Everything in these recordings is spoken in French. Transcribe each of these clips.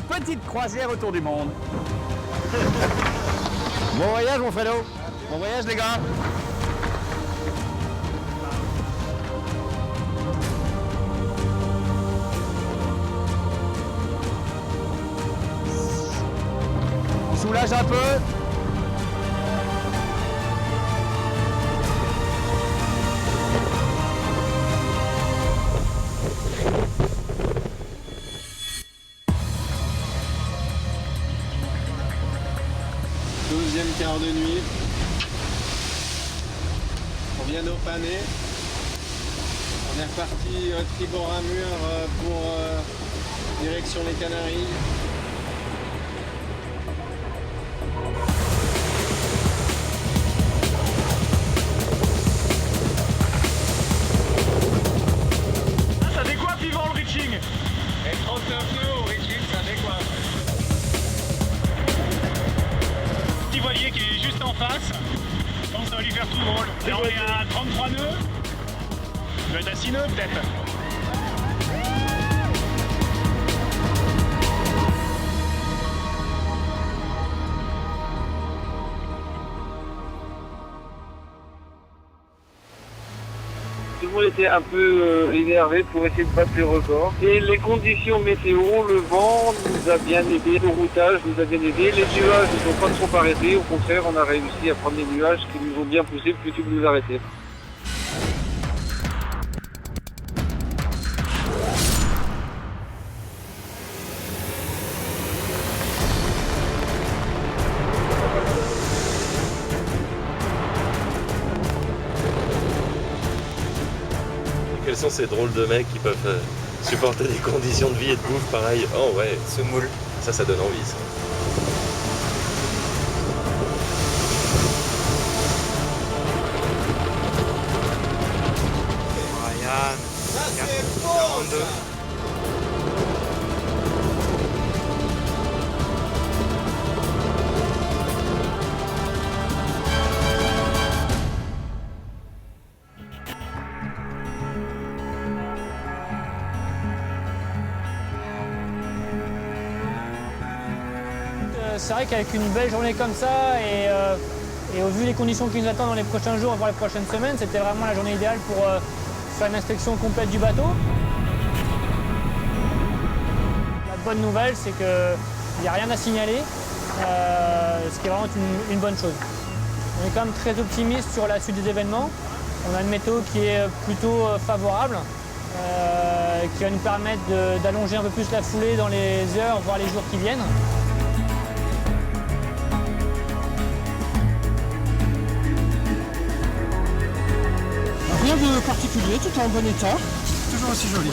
petite croisière autour du monde. Bon voyage mon Fredo. Bon voyage les gars. Soulage un peu. Deuxième quart de nuit. On vient d'Opané. On est reparti tribord à mur pour direction les Canaries. Ça décoiffe Yvan le reaching. Et 39 nœuds au reaching, ça décoiffe. Petit voilier qui est juste en face. Je pense que ça va lui faire tout drôle. Là on est à 33 nœuds. Il doit être à 6 nœuds peut-être. Tout le monde était un peu énervé pour essayer de battre les records. Et les conditions météo, le vent nous a bien aidé, le routage nous a bien aidé. Les nuages ne sont pas trop arrêtés. Au contraire, on a réussi à prendre des nuages qui nous ont bien poussé plutôt que de nous arrêter. Quels sont ces drôles de mecs qui peuvent supporter des conditions de vie et de bouffe pareil? Oh ouais, ce moule, ça donne envie ça. Ryan, 42. C'est vrai qu'avec une belle journée comme ça et au vu des conditions qui nous attendent dans les prochains jours, voire les prochaines semaines, c'était vraiment la journée idéale pour faire une inspection complète du bateau. La bonne nouvelle, c'est qu'il n'y a rien à signaler, ce qui est vraiment une bonne chose. On est quand même très optimiste sur la suite des événements. On a une météo qui est plutôt favorable, qui va nous permettre d'allonger un peu plus la foulée dans les heures, voire les jours qui viennent. Rien de particulier, tout est en bon état, toujours aussi joli.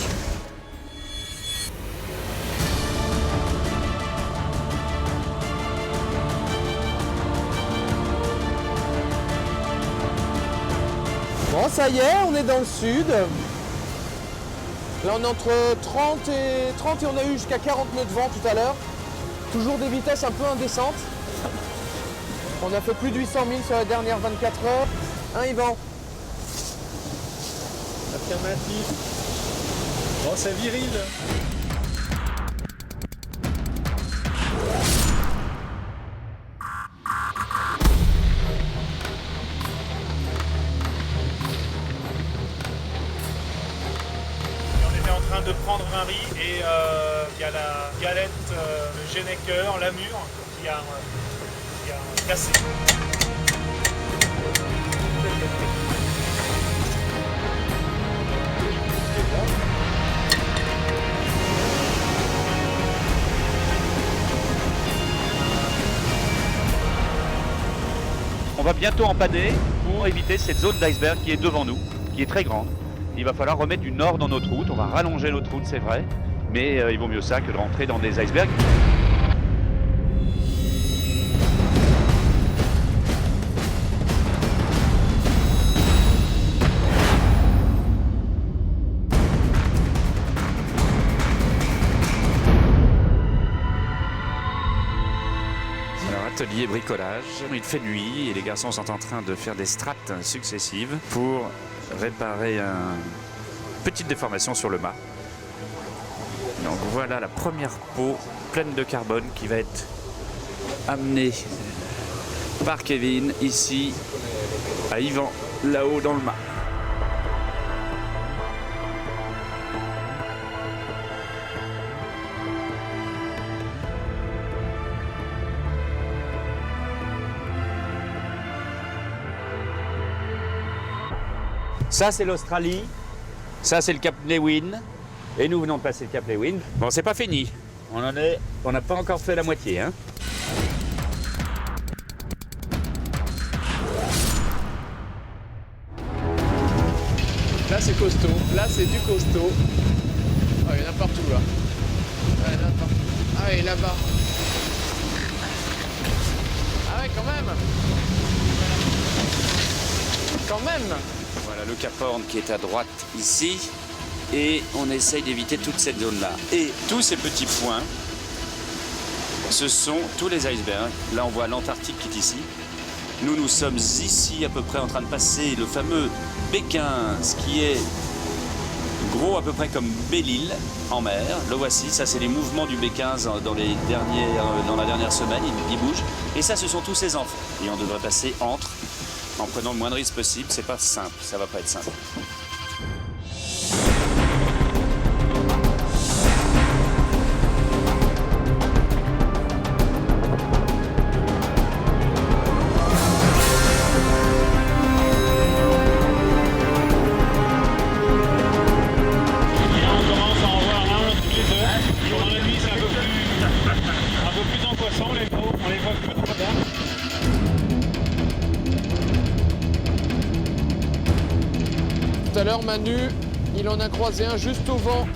Bon, ça y est, on est dans le sud. Là, on est entre 30 et on a eu jusqu'à 40 nœuds de vent tout à l'heure. Toujours des vitesses un peu indécentes. On a fait plus de 800 000 sur les dernières 24 heures. Hein, Yvan? Affirmatif. Bon, c'est viril. On était en train de prendre un riz et il y a la galette, le Genneker, la mûre qui a cassé. On va bientôt empanner pour éviter cette zone d'iceberg qui est devant nous, qui est très grande. Il va falloir remettre du nord dans notre route, on va rallonger notre route, c'est vrai, mais il vaut mieux ça que de rentrer dans des icebergs. Atelier bricolage, il fait nuit et les garçons sont en train de faire des strates successives pour réparer une petite déformation sur le mât. Donc voilà la première peau pleine de carbone qui va être amenée par Kevin ici à Yvan, là-haut dans le mât. Ça c'est l'Australie, ça c'est le Cap Lewin, et nous venons de passer le Cap Lewin. Bon, c'est pas fini, on n'a pas encore fait la moitié, hein. Là c'est costaud, là c'est du costaud. Ah, il y en a partout là. Ah, il y en a partout. Ah, et là-bas. Ah ouais, quand même. Quand même. Voilà le Cap Horn qui est à droite ici, et on essaye d'éviter toute cette zone-là. Et tous ces petits points, ce sont tous les icebergs. Là on voit l'Antarctique qui est ici. Nous sommes ici à peu près en train de passer le fameux B15 qui est gros à peu près comme Belle-Île en mer. Le voici, ça c'est les mouvements du B15 dans la dernière semaine, il bouge. Et ça ce sont tous ses enfants. Et on devrait passer entre, en prenant le moins de risques possible. C'est pas simple, ça va pas être simple. Tout à l'heure, Manu, il en a croisé un juste au vent.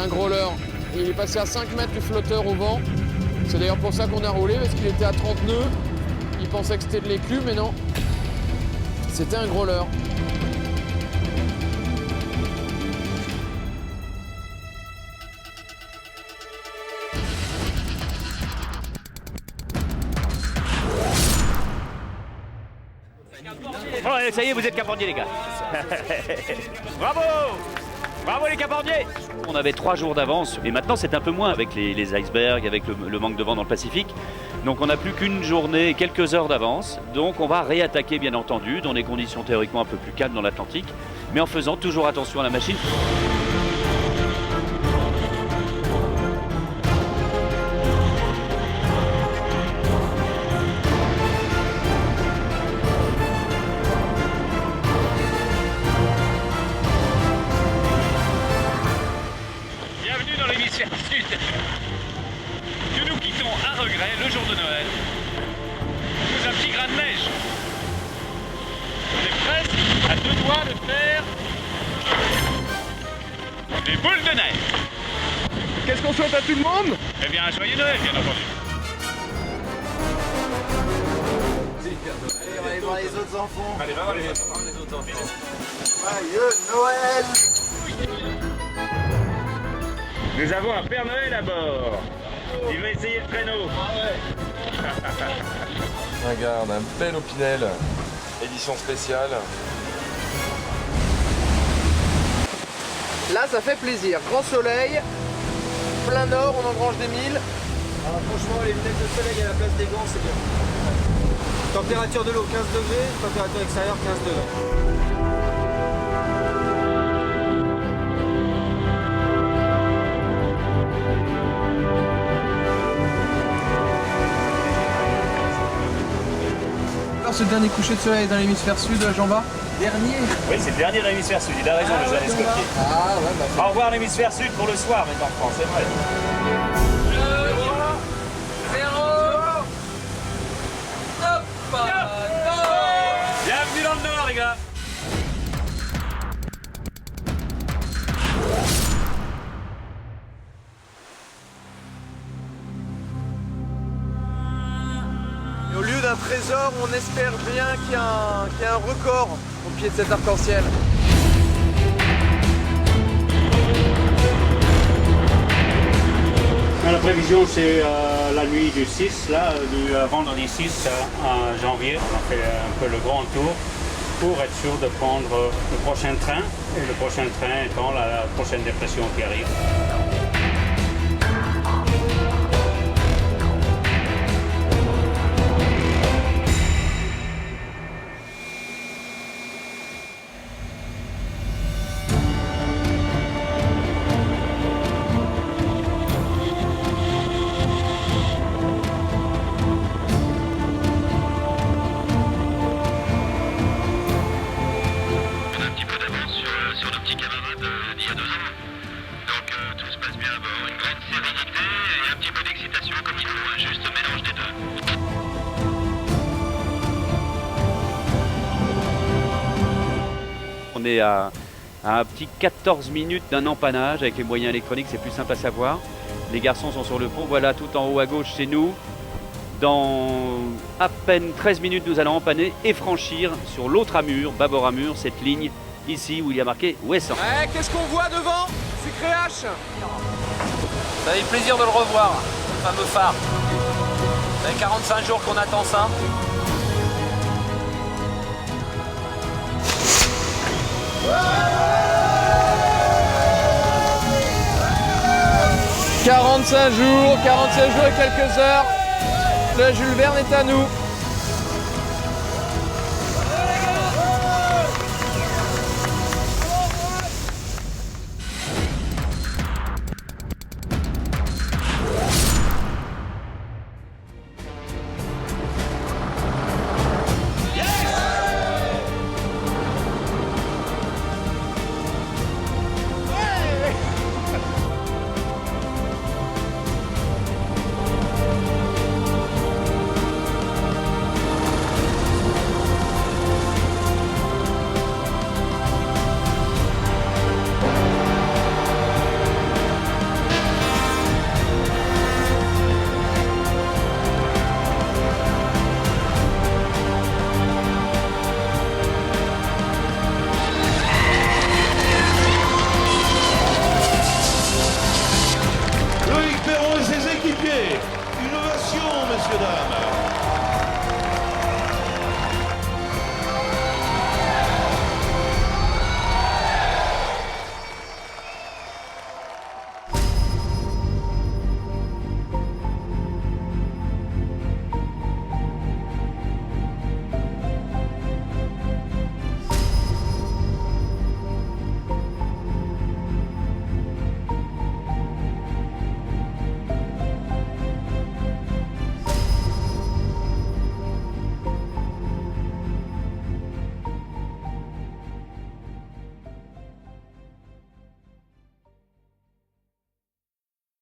Un growler. Il est passé à 5 mètres du flotteur au vent. C'est d'ailleurs pour ça qu'on a roulé, parce qu'il était à 30 nœuds. Il pensait que c'était de l'écu, mais non. C'était un growler. Oh, ça y est, vous êtes caporniers les gars. Bravo. Bravo les caporniers. On avait 3 jours d'avance et maintenant c'est un peu moins avec les icebergs, avec le manque de vent dans le Pacifique. Donc on n'a plus qu'une journée et quelques heures d'avance. Donc on va réattaquer bien entendu dans des conditions théoriquement un peu plus calmes dans l'Atlantique, mais en faisant toujours attention à la machine. Que nous quittons à regret le jour de Noël sous un petit grain de neige. On est presque à 2 doigts de faire des boules de neige. Qu'est-ce qu'on souhaite à tout le monde? Eh bien, un joyeux Noël, bien entendu. Allez, on va aller voir les autres enfants. Allez, va voir les autres enfants. Joyeux Noël. Nous avons un Père Noël à bord. Il va essayer le traîneau. Regarde, un bel Opinel, édition spéciale. Là, ça fait plaisir. Grand soleil, plein nord, on engrange des milles. Alors, franchement, les lunettes de soleil à la place des gants, c'est bien. Température de l'eau 15 degrés, température extérieure 15 degrés. C'est le dernier coucher de soleil dans l'hémisphère sud, Jean-Bas? Dernier? Oui, c'est le dernier de l'hémisphère sud, il a raison le jeune escoffier. Ah ouais, bah. Au revoir l'hémisphère sud pour le soir maintenant en France, c'est vrai. 0 Bienvenue dans le Nord les gars. Et au lieu d'un trésor, on espère bien qu'il y a un record au pied de cet arc-en-ciel. La prévision, c'est la nuit du 6, là, du vendredi 6 à janvier. On a fait un peu le grand tour pour être sûr de prendre le prochain train, et le prochain train étant la prochaine dépression qui arrive. est à un petit 14 minutes d'un empannage. Avec les moyens électroniques, c'est plus simple à savoir. Les garçons sont sur le pont. Voilà, tout en haut à gauche, c'est nous. Dans à peine 13 minutes, nous allons empanner et franchir sur l'autre amure, bâbord amure, cette ligne ici où il y a marqué Ouessant. Qu'est-ce qu'on voit devant? C'est Créache. Ça fait plaisir de le revoir, le fameux phare. Ça fait 45 jours qu'on attend ça. « 45 jours et quelques heures, le Jules Verne est à nous.